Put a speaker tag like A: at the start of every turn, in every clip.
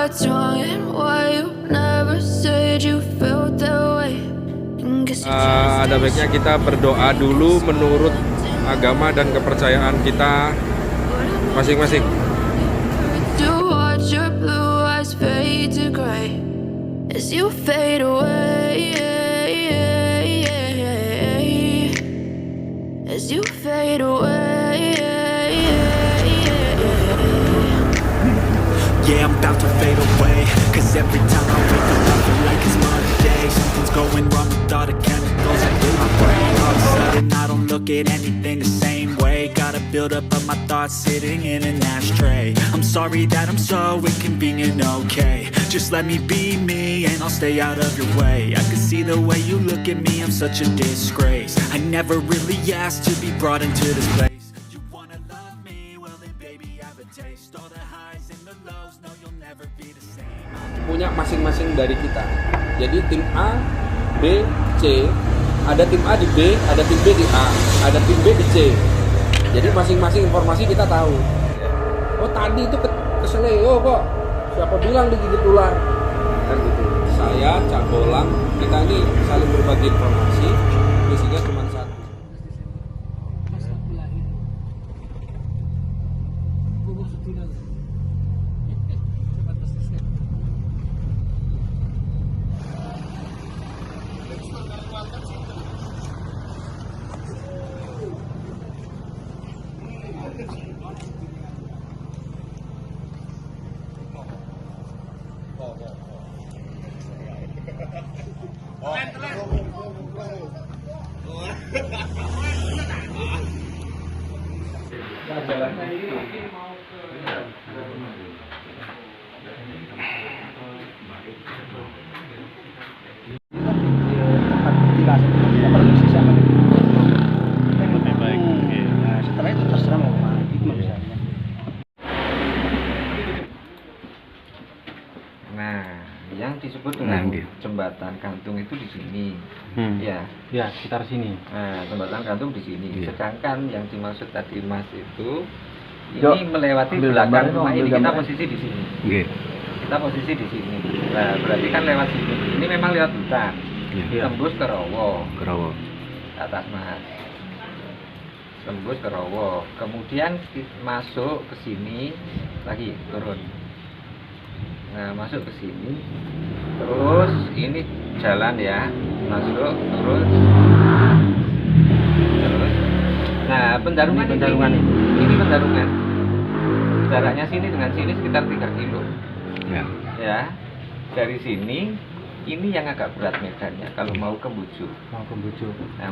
A: what's wrong and why you never said you felt that way.
B: Ada baiknya kita berdoa dulu menurut agama dan kepercayaan kita masing-masing.
A: To watch your blue eyes fade to gray as you fade away, as you fade away.
C: Yeah, I'm about to fade away, cause every time I wake up I feel like it's Monday. Something's going wrong with all the chemicals in my brain. All of a sudden I don't look at anything the same way. Gotta build up of my thoughts sitting in an ashtray. I'm sorry that I'm so inconvenient, okay. Just let me be me and I'll stay out of your way. I can see the way you look at me, I'm such a disgrace. I never really asked to be brought into this place. You wanna love me, well then baby I have a taste. All the highs and the lows, no you'll never be the same.
B: Punya masing-masing dari kita. Jadi tim A, B, C. Ada tim A di B, ada tim B di A, ada tim B di C. Jadi masing-masing informasi kita tahu. Oh tadi itu keseleo kok. Siapa bilang digigit ular? Kan gitu. Saya, Cak Bolang, kita ini saling berbagi informasi. Isinya cuma satu. Jalannya ini mungkin mau ke
D: setelah itu terserah mau kemana itu misalnya.
E: Nah, yang disebut dengan jembatan gantung itu di sini,
D: Ya, sekitar sini.
E: Nah, jembatan gantung di sini. Sedangkan yang dimaksud tadi Mas itu ini melewati belakang rumah ini. Kita posisi di sini. Kita posisi di sini. Nah, berarti kan lewat sini. Ini memang lewat hutan. Tembus ke Rowo. Atas Mas. Tembus ke Rowo. Kemudian masuk ke sini lagi turun. Nah, masuk ke sini. Terus ini jalan ya. Masuk terus. Nah, pendarungan ini pendarungan. Jaraknya sini dengan sini sekitar 3 kilo. Ya. Dari sini ini yang agak berat medannya kalau mau ke Bujuk. Nah,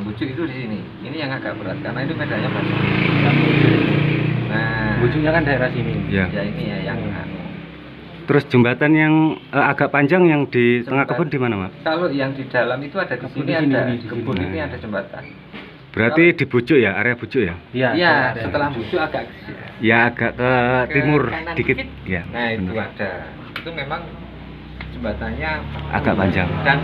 E: Bujuk itu di sini. Ini yang agak berat karena itu medannya masih. Nah,
D: Bujuknya kan daerah sini.
E: ya ini ya yang
F: Terus jembatan yang agak panjang yang di tengah kebun di mana, Mas?
E: Kalau yang di dalam itu ada di sini, ada di kebun ini ada jembatan.
F: Berarti di Bujuk ya, area Bujuk ya?
E: Iya, setelah Bujuk agak
F: Ya agak ke timur dikit. Ya.
E: Nah, itu
F: benar.
E: ada. Itu memang jembatannya
F: Agak panjang.
E: Dan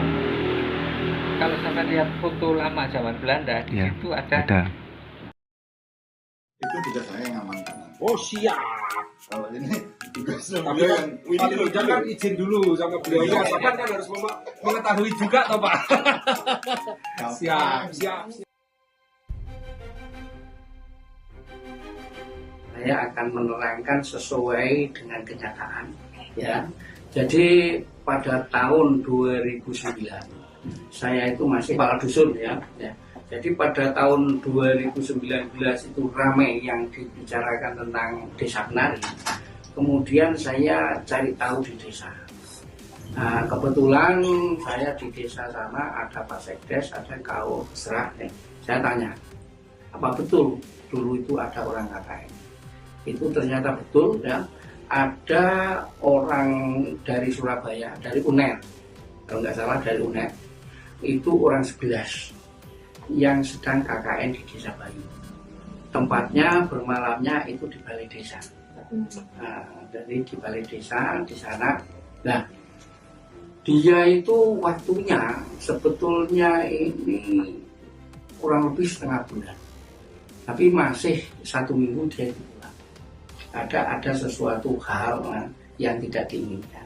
E: kalau sampai lihat foto lama zaman Belanda, di
F: Ya,
E: situ ada.
G: Itu tidak saya yang amankan.
B: Oh siap.
G: Kalau ini tugas
B: Tapi ini loh, jangan izin dulu sama beliau. Ya, kan harus mengetahui juga toh Pak. Siap.
D: Saya akan menerangkan sesuai dengan kenyataan, ya. Jadi pada tahun 2009 saya itu masih kepala dusun, ya. Jadi pada tahun 2019 itu ramai yang dibicarakan tentang desa penari. Kemudian saya cari tahu di desa. Nah, kebetulan saya di desa sana ada Pak Sekdes, ada Kau Serah. Saya tanya, apa betul dulu itu ada orang KKN? Itu ternyata betul, ya. Ada orang dari Surabaya, dari UNER, kalau nggak salah dari UNER, itu orang 11 yang sedang KKN di Desa Bayu. Tempatnya bermalamnya itu di balai desa. Nah, jadi di balai desa di sana. Nah, dia itu waktunya sebetulnya ini kurang lebih setengah bulan, tapi masih 1 minggu dia itu pulang. Ada sesuatu hal yang tidak diinginkan.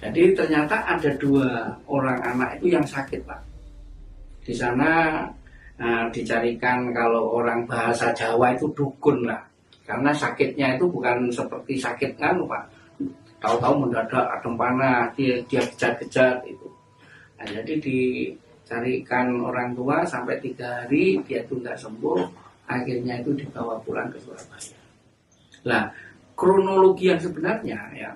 D: Jadi ternyata ada 2 orang anak itu yang sakit, Pak. Di sana dicarikan, kalau orang bahasa Jawa itu dukun lah. Karena sakitnya itu bukan seperti sakit Pak. Tahu-tahu mendadak adem panas, dia gejat-gejat itu. Nah, jadi dicarikan orang tua sampai 3 hari dia itu nggak sembuh, akhirnya itu dibawa pulang ke Surabaya. Nah, kronologi yang sebenarnya ya,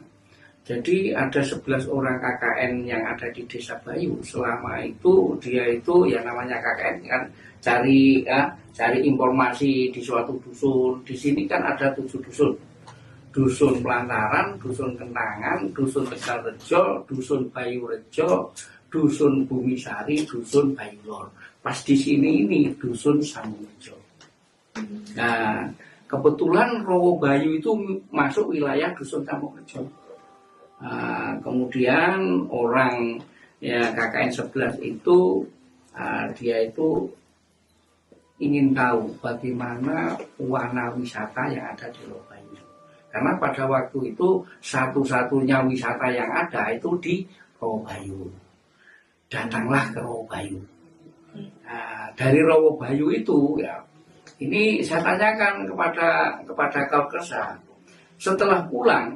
D: jadi ada 11 orang KKN yang ada di Desa Bayu. Selama itu dia itu ya namanya KKN kan cari informasi di suatu dusun. Di sini kan ada 7 dusun. Dusun Pelantaran, Dusun Kentangan, Dusun Tegalrejo, Dusun Bayurejo, Dusun Bumisari, Dusun Bayulor. Pas di sini ini Dusun Samburejo. Nah, kebetulan Rowo Bayu itu masuk wilayah Dusun Samburejo. Kemudian orang ya KKN 11 itu dia itu ingin tahu bagaimana warna wisata yang ada di Rowo Bayu. Karena pada waktu itu satu-satunya wisata yang ada itu di Rowo Bayu. Datanglah ke Rowo Bayu. Nah, dari Rowo Bayu itu ya, ini saya tanyakan kepada Kaur Kersa. Setelah pulang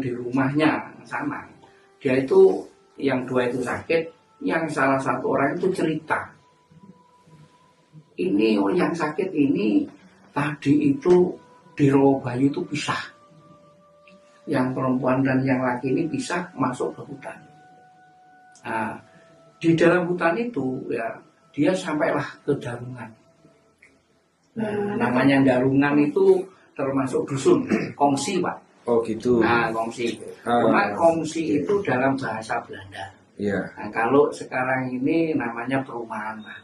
D: di rumahnya sana, dia itu yang 2 itu sakit, yang salah satu orang itu cerita. Ini yang sakit ini tadi itu di Rowo Bayu itu pisah. Yang perempuan dan yang laki ini pisah masuk ke hutan. Nah, di dalam hutan itu ya dia sampailah ke Darungan. Nah, namanya Darungan itu termasuk dusun, kongsi, Pak.
B: Oh gitu.
D: Nah, kongsi. Cuma kongsi itu dalam bahasa Belanda.
B: Iya.
D: Nah, kalau sekarang ini namanya perumahan, Pak.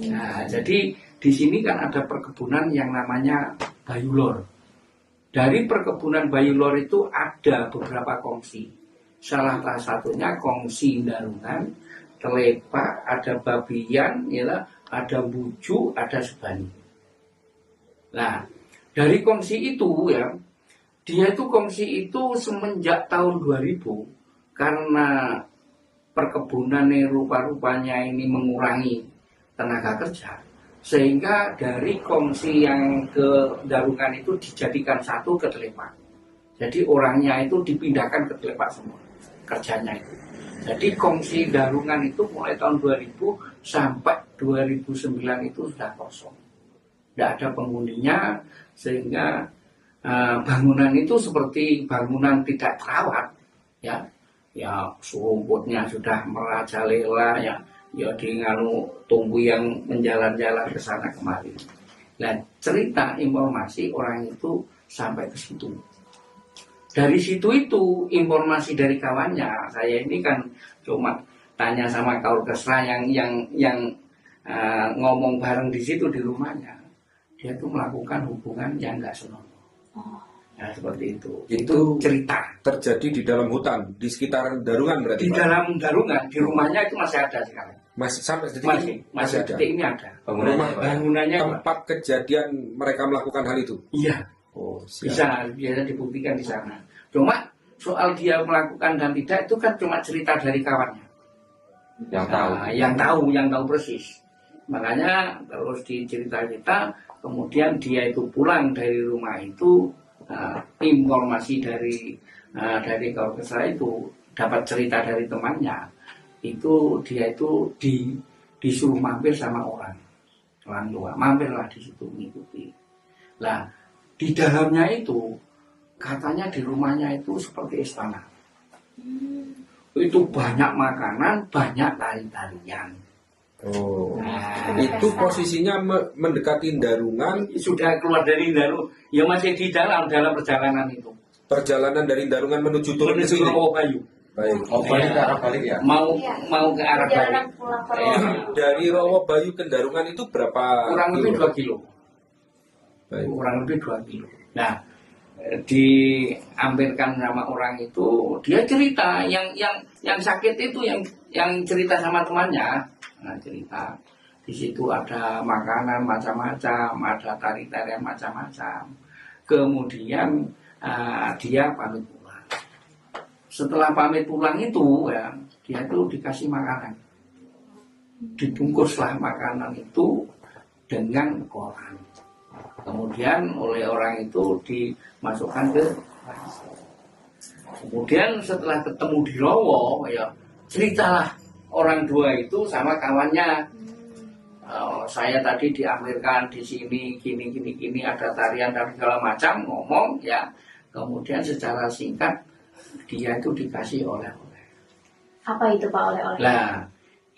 D: Nah, jadi di sini kan ada perkebunan yang namanya Bayulor. Dari perkebunan Bayulor itu ada beberapa kongsi. Salah satunya kongsi Darungan, Telepak, ada Babian, ya, ada Buju, ada Subani. Nah, dari kongsi itu ya, dia itu kongsi itu semenjak tahun 2000 karena perkebunan rupa-rupanya ini mengurangi tenaga kerja, sehingga dari kongsi yang ke Darungan itu dijadikan satu ke Telepak. Jadi orangnya itu dipindahkan ke Telepak semua kerjanya itu. Jadi kongsi Darungan itu mulai tahun 2000 sampai 2009 itu sudah kosong, tidak ada penghuninya, sehingga bangunan itu seperti bangunan tidak terawat, ya serumputnya sudah merajalela, ya di tumbuh yang menjalan-jalan ke sana kemari. Nah, cerita informasi orang itu sampai ke situ. Dari situ itu informasi dari kawannya, saya ini kan cuma tanya sama Kaur Kesra yang ngomong bareng di situ di rumahnya, dia tuh melakukan hubungan yang nggak senonoh. Nah, seperti itu. Itu cerita
B: terjadi di dalam hutan, di sekitaran Darungan berarti.
D: Di
B: Pak?
D: dalam Darungan, di rumahnya itu masih ada sekarang.
B: Masih sampai detik
D: masih
B: ada.
D: detik ini ada.
B: Bangunannya tempat kejadian mereka melakukan hal itu.
D: Iya.
B: Oh, siap.
D: Bisa dibuktikan di sana. Cuma soal dia melakukan dan tidak itu kan cuma cerita dari kawannya. Yang tahu persis. Makanya terus dicerita-cerita, kemudian dia itu pulang dari rumah itu, informasi dari Kaur Kesra itu dapat cerita dari temannya, itu dia itu disuruh mampir sama orang tua, mampirlah di situ mengikuti. Nah, di dalamnya itu katanya di rumahnya itu seperti istana. Itu banyak makanan, banyak tari-tarian.
B: Oh, itu posisinya mendekati Darungan.
D: Sudah keluar dari Darungan, ya masih di dalam perjalanan itu.
B: Perjalanan dari Darungan menuju turun ke sini.
D: Rowo Bayu.
B: Baik.
E: Balik ke arah balik ya.
D: Mau ke arah balik.
B: Dari Rowo Bayu ke Darungan itu berapa?
D: Kurang lebih 2 kilo.
B: Baik.
D: Kurang lebih 2 kilo. Nah, diampirkan sama orang itu, dia cerita yang sakit itu yang cerita sama temannya. Nah, cerita di situ ada makanan macam-macam, ada tari-tarian macam-macam. Kemudian dia pamit pulang. setelah pamit pulang itu ya, dia itu dikasih makanan, dibungkuslah makanan itu dengan koran, kemudian oleh orang itu dimasukkan ke ransel. Kemudian setelah ketemu di Rowo ya, ceritalah orang dua itu sama kawannya, saya tadi diamirkan di sini gini ada tarian dan segala macam, ngomong ya. Kemudian secara singkat dia itu dikasih oleh-oleh.
H: Apa itu Pak oleh-oleh?
D: Nah,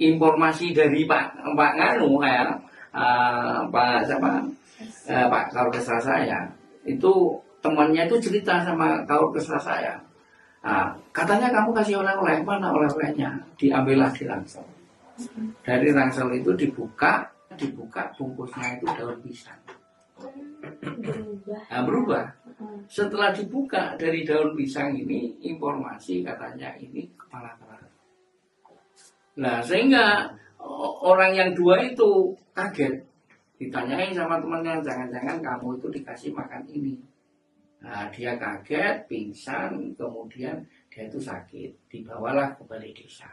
D: informasi dari Pak Nganu ya, Pak Kaurkesra saya itu, temannya itu cerita sama Kaurkesra saya. Katanya kamu kasih oleh-oleh, mana oleh-olehnya? Diambillah di ransel. Dari ransel itu dibuka bungkusnya itu daun pisang. Berubah. Setelah dibuka dari daun pisang ini, informasi katanya ini kepala keluarga. Nah, sehingga orang yang dua itu kaget. Ditanyain sama temannya, jangan-jangan kamu itu dikasih makan ini. Nah, dia kaget, pingsan, kemudian dia itu sakit. Dibawalah ke balai desa.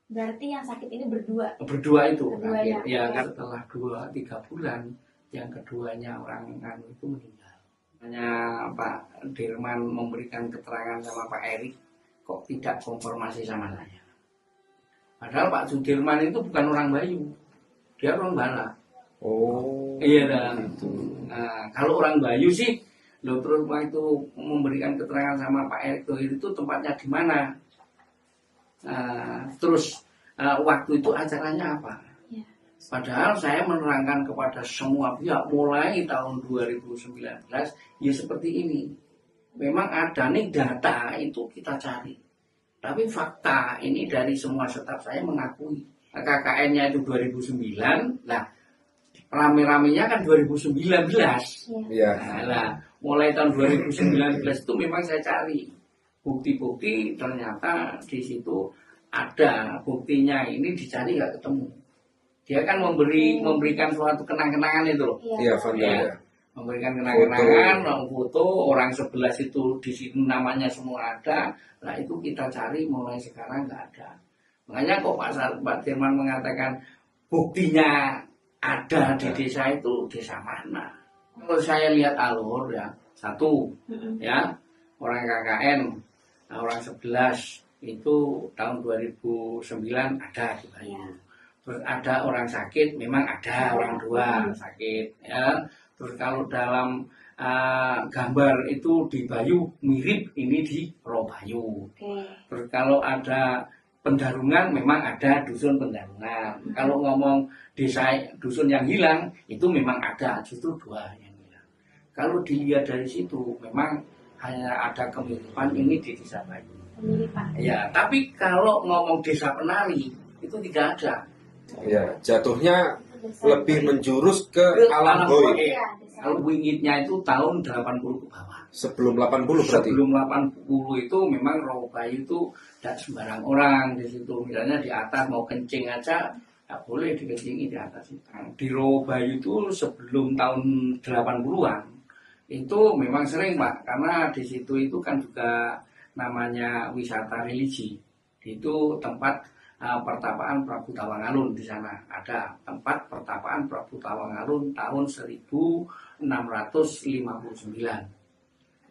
H: Berarti yang sakit ini berdua?
D: Berdua itu.
H: Keduanya.
D: Ya, setelah 2-3 bulan, yang keduanya orang Nganu itu meninggal. Hanya Pak Dirman memberikan keterangan sama Pak Erik, kok tidak konfirmasi sama saya. Padahal Pak Sudirman itu bukan orang Bayu, dia orang Bala.
B: Oh.
D: Iya dan nah, kalau orang Bayu sih, lo terus waktu memberikan keterangan sama Pak Erik Thohir itu tempatnya di mana? Terus waktu itu acaranya apa?
H: Ya.
D: Padahal saya menerangkan kepada semua pihak mulai tahun 2019 ya seperti ini. Memang ada nih data itu kita cari. Tapi fakta ini dari semua staf saya mengakui. KKN-nya itu 2009, nah rame-ramenya kan 2019.
B: Iya.
D: Nah, mulai tahun 2019 itu memang saya cari bukti-bukti, ternyata di situ ada buktinya, ini dicari nggak ketemu. Dia kan memberikan suatu kenang-kenangan itu loh.
B: Iya, Fanda.
D: Memberikan kenang-kenangan, foto orang 11 itu di situ namanya semua ada. Nah itu kita cari mulai sekarang nggak ada. Makanya kok Pak Dirman mengatakan buktinya ada di desa itu, desa mana? Kalau saya lihat alur ya, satu ya orang KKN, orang 11 itu tahun 2009 ada di Bayu. Terus ada orang sakit, memang ada orang dua sakit ya. Terus kalau dalam gambar itu di Bayu mirip ini di Robayu. Terus kalau ada Pendarungan memang ada dusun Pendarungan. Kalau ngomong desa dusun yang hilang itu memang ada, justru 2 yang hilang. Kalau dilihat dari situ memang hanya ada kemiripan ini di desa Bayu.
H: Kemiripan.
D: Ya, tapi kalau ngomong desa penari itu tidak ada.
B: Ya, jatuhnya lebih menjurus ke alam goib.
D: Kalau wingitnya itu tahun 80 ke bawah.
B: Sebelum 80 berarti.
D: Sebelum 80 itu memang Robayu itu tidak sembarang orang di situ. Misalnya di atas mau kencing aja tidak boleh dikencingi di atas itu. Di Robayu itu sebelum tahun 80-an itu memang sering Pak, karena di situ itu kan juga namanya wisata religi. Itu tempat pertapaan Prabu Tawangalun. Di sana ada tempat pertapaan Prabu Tawangalun tahun 1659.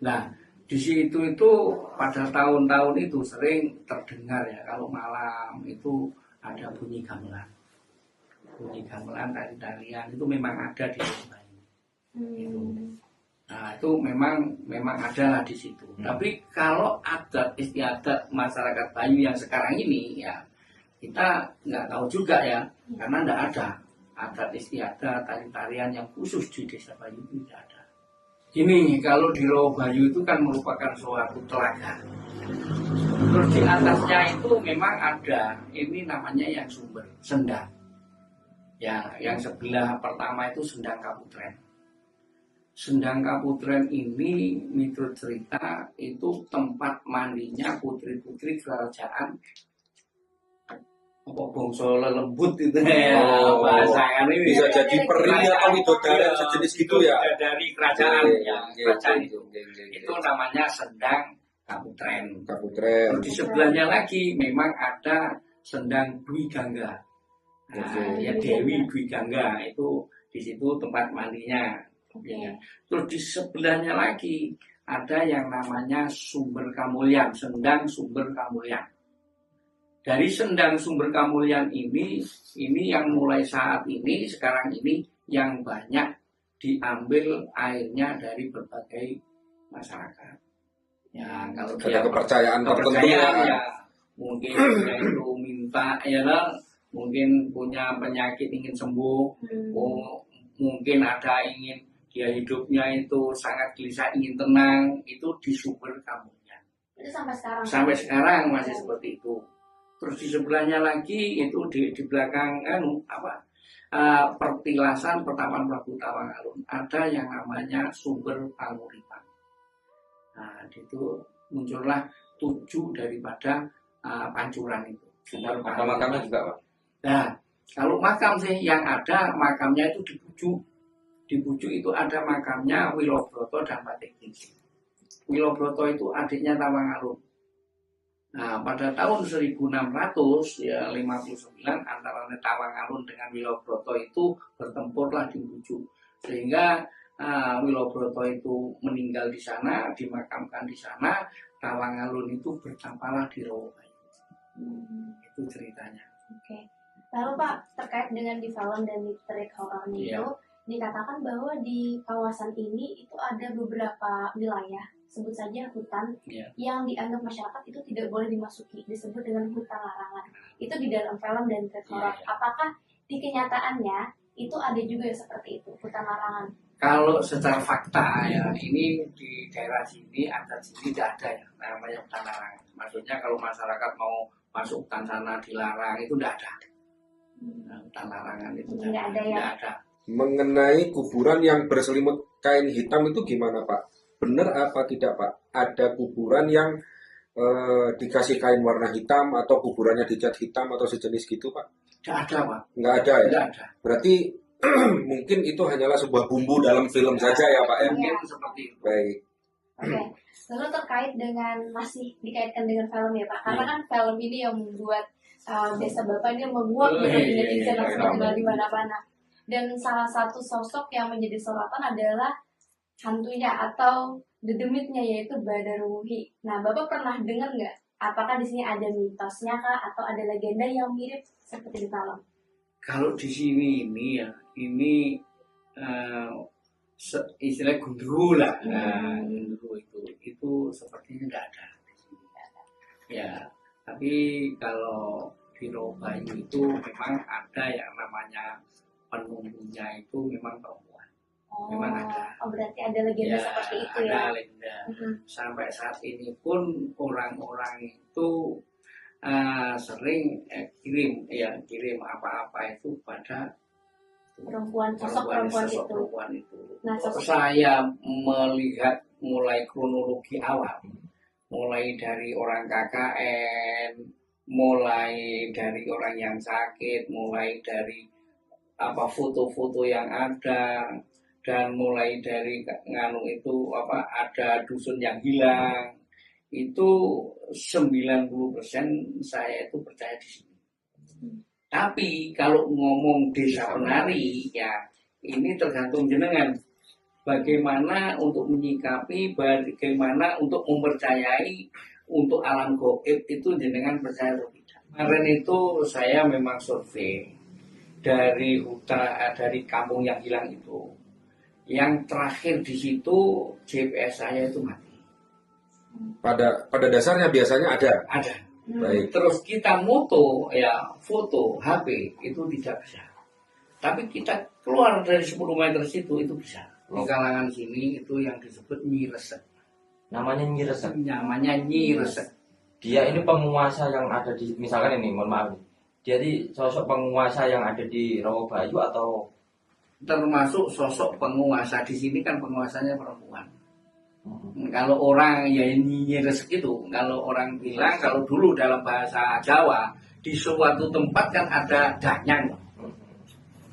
D: Nah, di situ itu pada tahun-tahun itu sering terdengar ya, kalau malam itu ada bunyi gamelan. Bunyi gamelan, tari-tarian itu memang ada di Bayu. Itu. Nah, itu memang ada lah di situ. Tapi kalau adat istiadat masyarakat Bayu yang sekarang ini ya kita nggak tahu juga ya, karena nggak ada adat istiadat tari-tarian yang khusus di desa Bayu itu tidak ada. Ini kalau di Robayu itu kan merupakan suatu telaga. Terus di atasnya itu memang ada, ini namanya yang sumber, Sendang. Yang sebelah pertama itu Sendang Kaputren. Sendang Kaputren ini menurut cerita itu tempat mandinya putri-putri kerajaan apa bangsa lelembut itu ya, bahasa ini
B: bisa jadi peri atau widodari sejenis gitu ya.
D: Dari kerajaan ya, kerajaan itu namanya Sendang Kaputren.
B: Kaputren.
D: Terus di sebelahnya lagi memang ada Sendang Dwi Gangga. Nah, ya Dewi Dwi Gangga itu di situ tempat mandinya. Ya. Terus di sebelahnya lagi ada yang namanya Sumber Kamulyan, Sendang Sumber Kamulyan. Dari Sendang Sumber Kamulyan ini yang mulai saat ini, sekarang ini yang banyak diambil airnya dari berbagai masyarakat. Ya, kalau
B: Ada kepercayaan tertentu
D: ya, mungkin dia itu minta ya lah, mungkin punya penyakit ingin sembuh, mungkin ada ingin dia hidupnya itu sangat gelisah ingin tenang, itu di Sumber Kamulyan.
H: Itu sampai sekarang.
D: Sampai sekarang masih seperti itu. Terus di sebelahnya lagi itu di belakang pertilasan Pertapan Prabu Tawangalun ada yang namanya Sumber Panguripan. Nah, itu muncullah 7 daripada pancuran itu. Sumber
E: Ada makamnya juga, Pak?
D: Nah, kalau makam sih yang ada makamnya itu di Bujuk. Di Bujuk itu ada makamnya Wilobroto dan Batik Tinggi. Wilobroto itu adiknya Tawangalun. Nah, pada tahun 1659 antara Tawangalun dengan Wilobroto itu bertempurlah di Bujuk. Sehingga Wilobroto itu meninggal di sana, dimakamkan di sana, Tawangalun itu bertampalah di Rawabayu. Itu ceritanya.
H: Oke. Lalu Pak, terkait dengan di film dan literik horor
D: Iya.
H: itu, dikatakan bahwa di kawasan ini itu ada beberapa wilayah, sebut saja hutan,
D: Iya.
H: yang dianggap masyarakat itu tidak boleh dimasuki, disebut dengan hutan larangan. Itu di dalam film dan literik horor.
D: Iya.
H: Apakah di kenyataannya itu ada juga yang seperti itu, hutan larangan?
D: Kalau secara fakta ya, ini di daerah sini ada sini tidak ada ya namanya hutan larangan. Maksudnya kalau masyarakat mau masuk hutan sana dilarang itu tidak ada. Nah, hutan larangan itu
H: Tidak ada ya?
D: tidak ada.
B: mengenai kuburan yang berselimut kain hitam itu gimana Pak? Benar apa tidak Pak? Ada kuburan yang dikasih kain warna hitam atau kuburannya dicat hitam atau sejenis gitu Pak?
D: Tidak ada Pak.
B: Nggak ada ya?
D: Tidak ada.
B: Berarti mungkin itu hanyalah sebuah bumbu dalam film saja ya Pak ya?
D: Mungkin seperti itu.
B: Baik.
H: Oke. Lalu terkait dengan masih dikaitkan dengan film ya Pak, karena kan film ini yang membuat desa Bapak ini menguap gitu di netizen langsung dikenal di mana-mana. Dan salah satu sosok yang menjadi sorotan adalah hantunya atau dedemitnya yaitu Badarwuhi. Nah, Bapak pernah dengar nggak? Apakah di sini ada mitosnya kah atau ada legenda yang mirip seperti di film?
D: Kalau di sini ini ya, ini istilah gundru lah. Nah, gundru itu sepertinya tidak ada di sini. Ya, tapi kalau di Rawabayu itu memang ada yang namanya penunggunya itu memang perempuan. Memang ada.
H: Oh, berarti ada legenda seperti itu ya?
D: Ada legenda. Sampai saat ini pun orang-orang itu sering kirim apa-apa itu pada
H: sosok perempuan itu. Nah,
D: Saya melihat mulai kronologi awal, mulai dari orang KKN, mulai dari orang yang sakit, mulai dari foto-foto yang ada, dan mulai dari ada dusun yang hilang, itu 90% saya itu percaya di sini. Tapi kalau ngomong desa penari, ya ini tergantung jenengan. Bagaimana untuk menyikapi, bagaimana untuk mempercayai, untuk alam gaib itu jenengan percaya atau tidak. Kemarin itu saya memang survei dari kampung yang hilang itu. Yang terakhir di situ GPS saya itu mati.
B: Pada dasarnya biasanya ada.
D: Ada.
B: Baik.
D: Terus kita foto HP itu tidak bisa. Tapi kita keluar dari 10 meter situ itu bisa. Di kalangan sini itu yang disebut Nyi Resek.
E: Namanya Nyi Resek.
D: Namanya Nyi Resek.
E: Dia ini penguasa yang ada di, misalkan ini, mohon maaf nih. Jadi sosok penguasa yang ada di Rawabayu atau
D: termasuk sosok penguasa di sini kan penguasanya perempuan. Kalau orang ya Nyi Resek itu, kalau orang bilang kalau dulu dalam bahasa Jawa di suatu tempat kan ada danyang.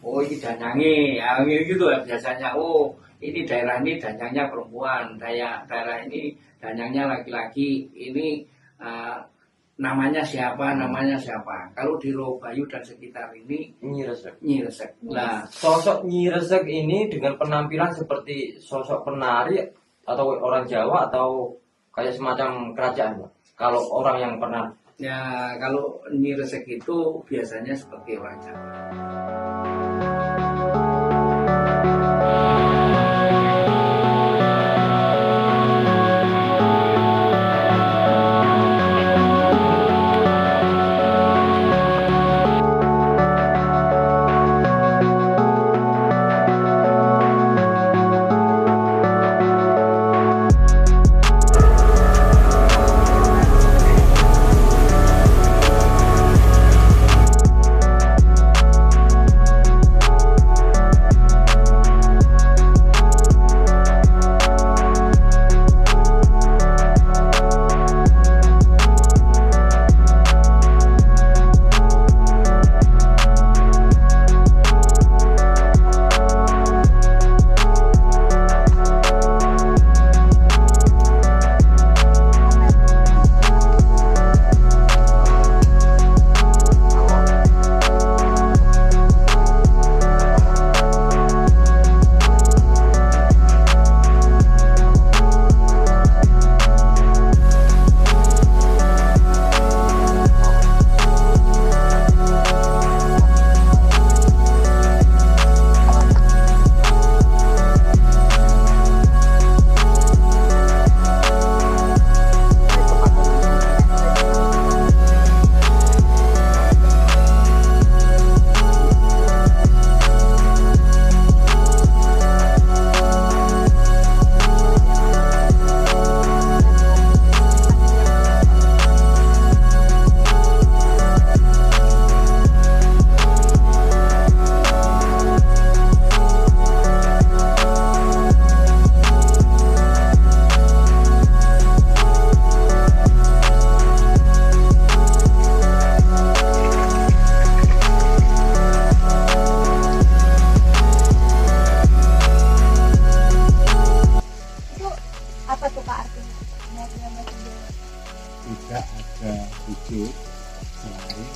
D: Oh ini danyange, ya gitu lah biasanya. Oh ini daerah ini danyangnya perempuan, daerah ini danyangnya laki-laki, ini namanya siapa. Kalau di Robayu dan sekitar ini Nyi Resek. Nah,
E: Sosok Nyi Resek ini dengan penampilan seperti sosok penari atau orang Jawa atau kayak semacam kerajaan, Pak? Kalau orang yang pernah
D: ya, kalau Nyi Resek itu biasanya seperti orang Jawa.
I: Tidak ada wujud selain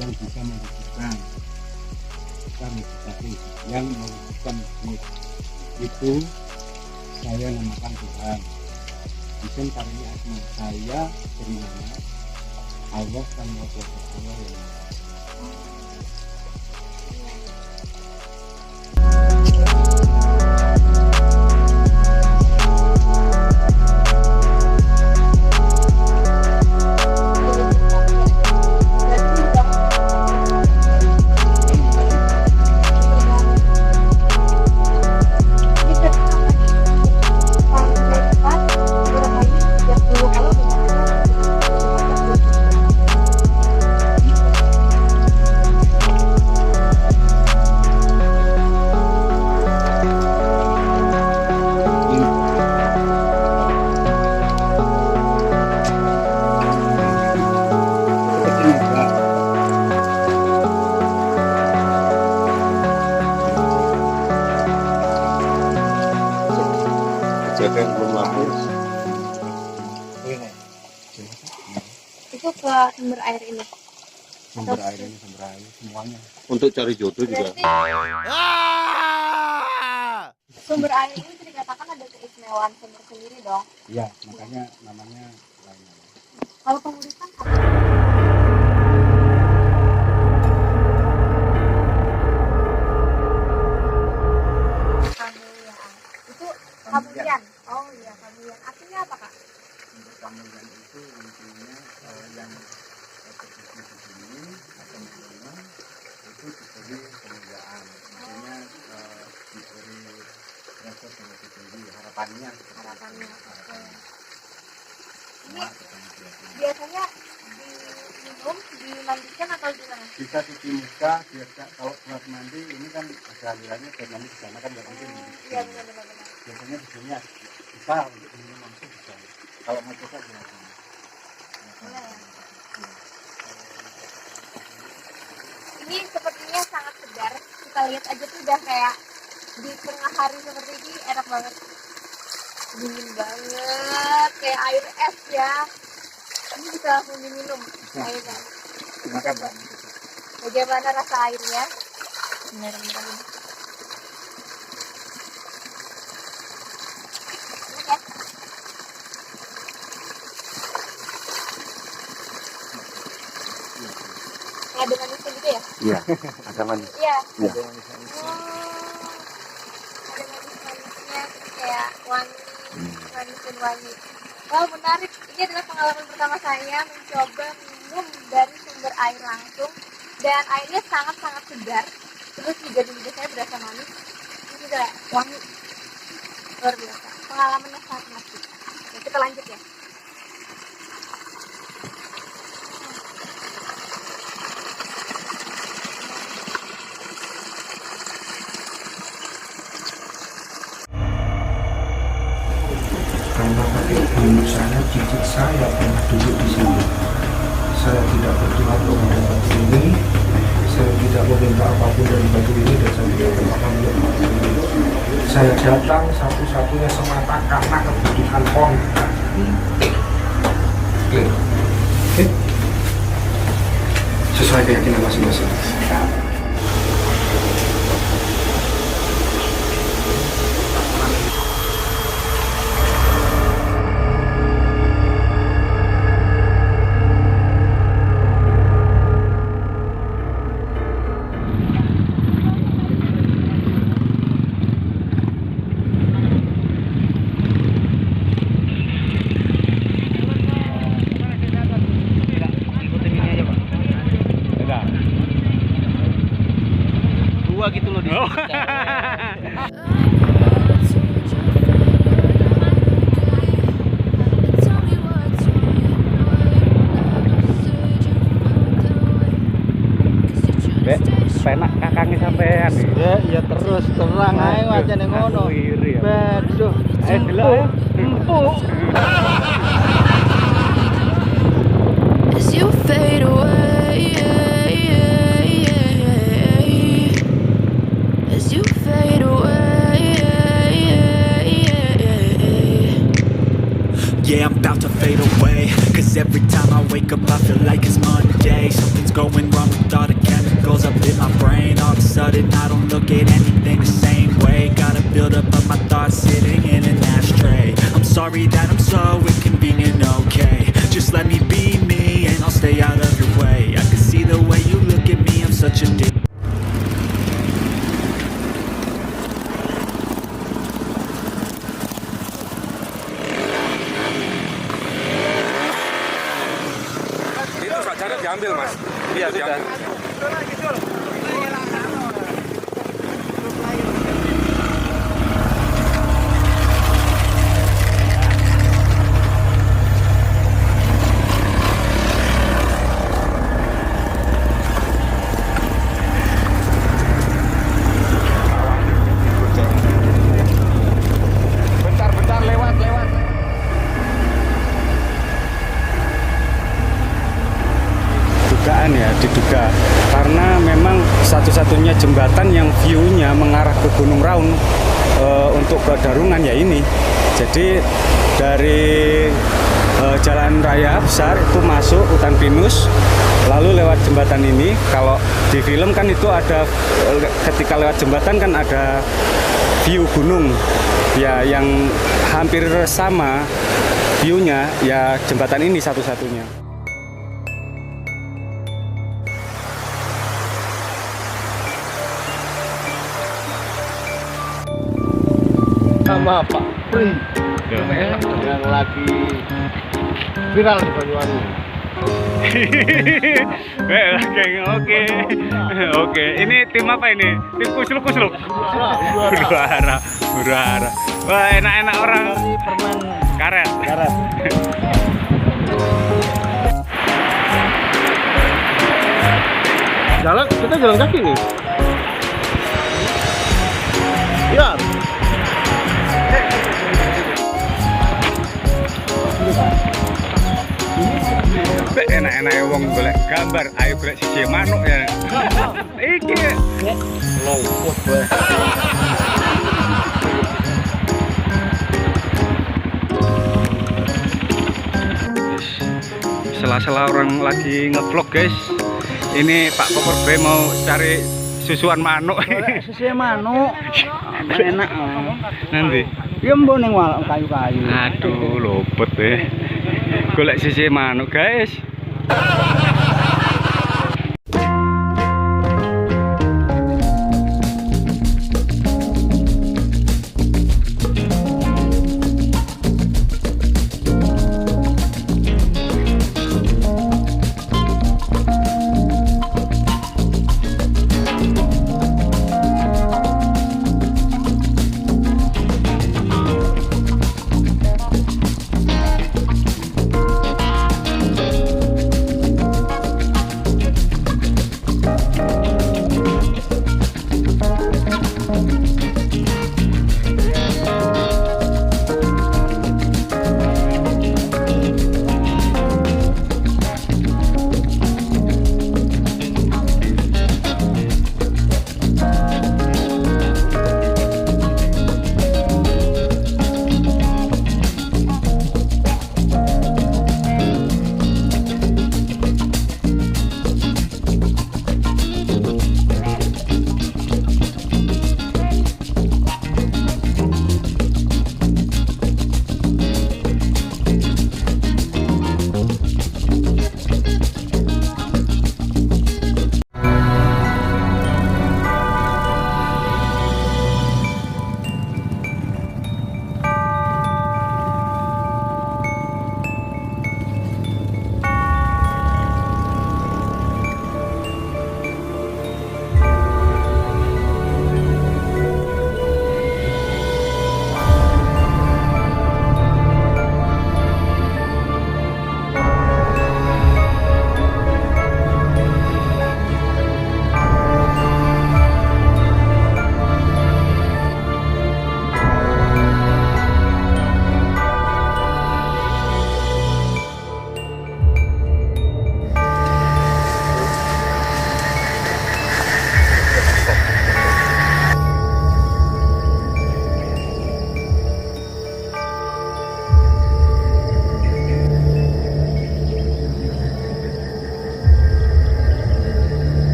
I: yang bisa mewujudkan, yang mewujudkan wujud itu saya namakan Tuhan. Isim karini asma, saya bernama Allah dan Allah yang
G: kejadian belum lahir.
H: Itu ke sumber air ini.
I: sumber air semuanya.
G: Untuk cari jodoh juga.
H: Sumber air ini bisa dikatakan ada keistimewaan sumber sendiri dong.
I: Iya, makanya namanya lain.
H: Kalau penguripan itu kamulian. Oh iya, kamulian. Artinya apa, Kak?
I: Untuk kamulian itu intinya yang terjadi di sini atau mana itu diberi kemuliaan. Maksudnya diberi rasa yang lebih tinggi, harapannya.
H: Ini biasanya diminum, dimandikan atau gimana?
I: Bisa cuci muka, biasa kalau buat mandi ini kan ada alirannya, buat mandi di sana kan nggak mungkin.
H: Iya benar.
I: Biasanya di sini bisa untuk minum langsung bisa. Kalau mau coba gimana?
H: Ini sepertinya sangat lihat aja tuh udah kayak di tengah hari seperti ini enak banget, dingin banget kayak air es ya. Ini bisa langsung diminum airnya. Coba. Bagaimana rasa airnya? Benar-benar ini. Enak ya? Ada manisnya gitu ya?
G: Iya, ada manis.
H: Iya.
G: Iya.
H: Ada manis-manisnya, terus kayak wangi, manis dan wangi. Wow, menarik. Ini adalah pengalaman pertama saya mencoba minum dari sumber air langsung, dan airnya sangat-sangat segar. Terus juga di lidah saya berasa manis, terus juga wangi. Luar biasa. Pengalamannya sangat menarik. Ya, kita lanjut ya.
J: Karena pakai dulu saya, cicit saya pernah duduk di sini. Saya tidak bertuhan kepada batu ini. Saya tidak meminta apapun dari batu ini, dan saya tidak berdoa untuk batu ini. Saya datang satu-satunya semata karena kebutuhan kontak. Oke. Sesuai keyakinan masing-masing.
F: Penak kakangnya sampean
I: Ya, ya terus terang ae wajane ngono. Beduh,
F: delok
I: empuk.
A: As you fade away, as you fade away.
C: Yeah, I'm about to fade away, cause every time I wake up I feel like it's Monday. Something's going wrong with all the chemicals up in my brain. All of a sudden I don't look at anything the same way. Gotta build up of my thoughts sitting in an ashtray. I'm sorry that I'm so inconvenient, okay. Just let me be me and I'll stay out of your way. I can see the way you look at me, I'm such a dick.
B: Diambil mas, iya sudah. Bentar lewat.
F: Dugaan ya, diduga karena memang satu-satunya jembatan yang view-nya mengarah ke Gunung Raung untuk ke Darungan ya ini. Jadi dari jalan raya besar itu masuk hutan pinus, lalu lewat jembatan ini. Kalau di film kan itu ada, ketika lewat jembatan kan ada view gunung ya, yang hampir sama view-nya ya, jembatan ini satu-satunya.
I: Sama Pak Pri yang lagi viral di Banyuwangi.
F: Oke. Ini tim apa ini? Tim kusluk. Huru-hara. Wah, enak-enak orang.
I: Permen
F: Karet.
I: Kita jalan kaki nih. Ya.
F: Enak-enak wong golek gambar, ayo golek siji manuk ya. Iki lowot wae. Sela-sela orang lagi ngevlog guys. Ini Pak Kopor B mau cari susuan manuk.
D: Susuan manuk. Enak.
F: Nanti.
D: Ya mbok ning kayu-kayu.
F: Aduh, lopet deh. Golek sisi manuk, guys.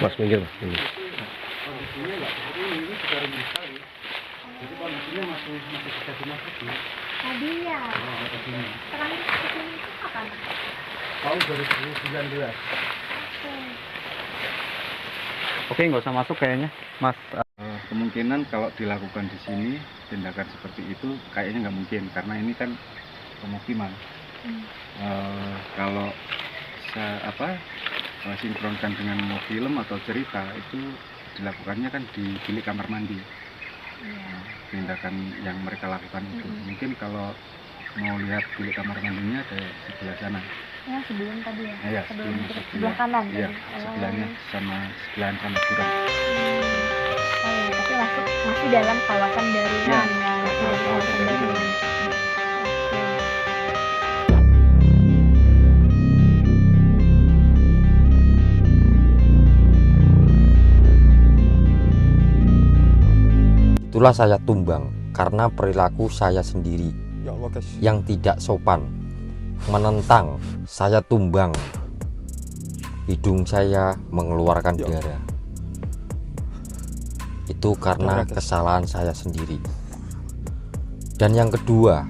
G: Mas minggir mas.
I: Kondisinya ya seperti ini sudah rendah sekali. Jadi kondisinya masih bisa dimasuki.
H: Tadi ya. Terakhir kesini itu kapan?
I: Tahun 2019.
F: Oke, nggak usah masuk kayaknya, Mas. Kemungkinan kalau dilakukan di sini tindakan seperti itu kayaknya nggak mungkin karena ini kan pemukiman. Kalau sinkronkan dengan film atau cerita itu dilakukannya kan di bilik kamar mandi. Tindakan yang mereka lakukan itu mungkin kalau mau lihat bilik kamar mandinya ada sebelah sana.
H: Ya sebelum tadi ya.
F: Iya,
H: sebelah kanan.
F: Iya, sebelahnya sebelahan sama jurang.
H: Oh iya, tapi masih dalam kawasan darurat ya. Masih dalam kawasan darurat.
K: Itulah saya tumbang karena perilaku saya sendiri yang tidak sopan, menentang. Saya tumbang, hidung saya mengeluarkan darah. Itu karena kesalahan saya sendiri. Dan yang kedua,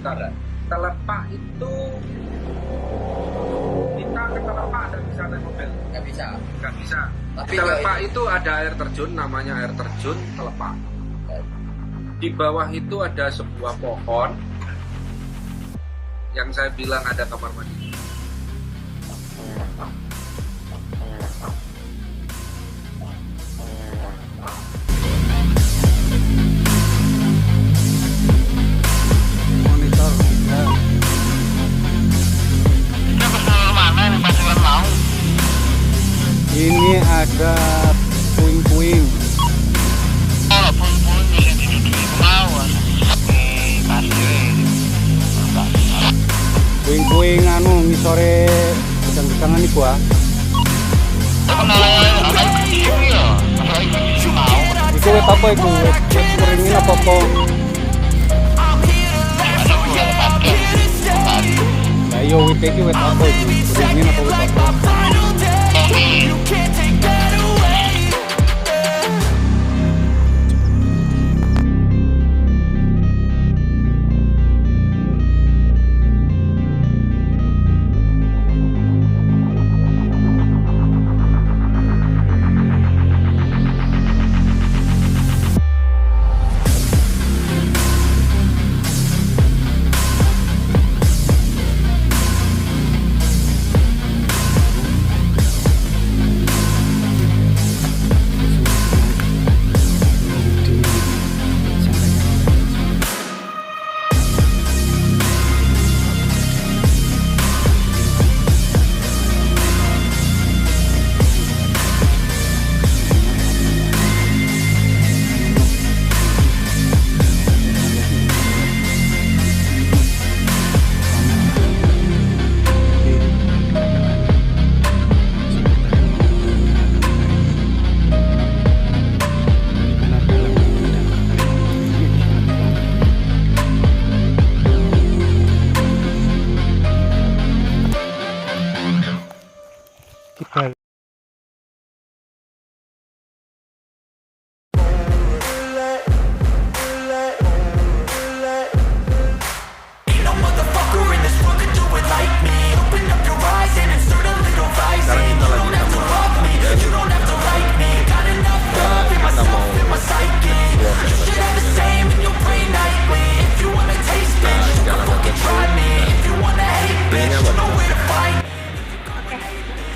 B: sekarang. Telepak itu kita ke telepak nggak bisa naik mobil. Nggak bisa. Tapi telepak itu ada air terjun, namanya air terjun telepak. Di bawah itu ada sebuah pohon yang saya bilang ada kamar mandi.
F: Ini ada puing-puing. Puing-puing anu ngisore gedang-gedangan iku ah. Iku wit apa iku? Wit kuringin apa apa? Lah iya wit iki wit apa iku? Kuringin apa wit apa?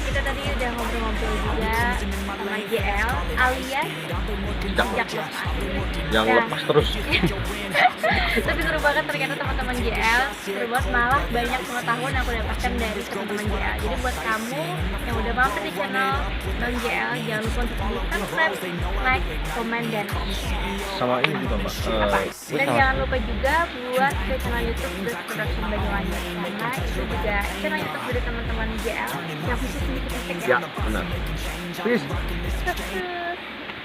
F: Kita
H: tadi udah ngobrol-ngobrol juga sama JL alias
G: Jak yang lepas terus.
H: Tapi seru banget ternyata teman-teman JL, seru banget, malah banyak pengetahuan yang aku dapatkan dari teman-teman JL. Jadi buat kamu yang udah mampir di channel non JL, jangan lupa untuk di subscribe, like, komen, dan
G: Sama ini juga Mbak.
H: dan jangan lupa juga buat ke channel YouTube Best Production Banyuwangi, karena itu juga channel YouTube dari teman-teman JL yang khusus sedikit-sedikit
G: Ya, benar. Peace.
H: Sukses.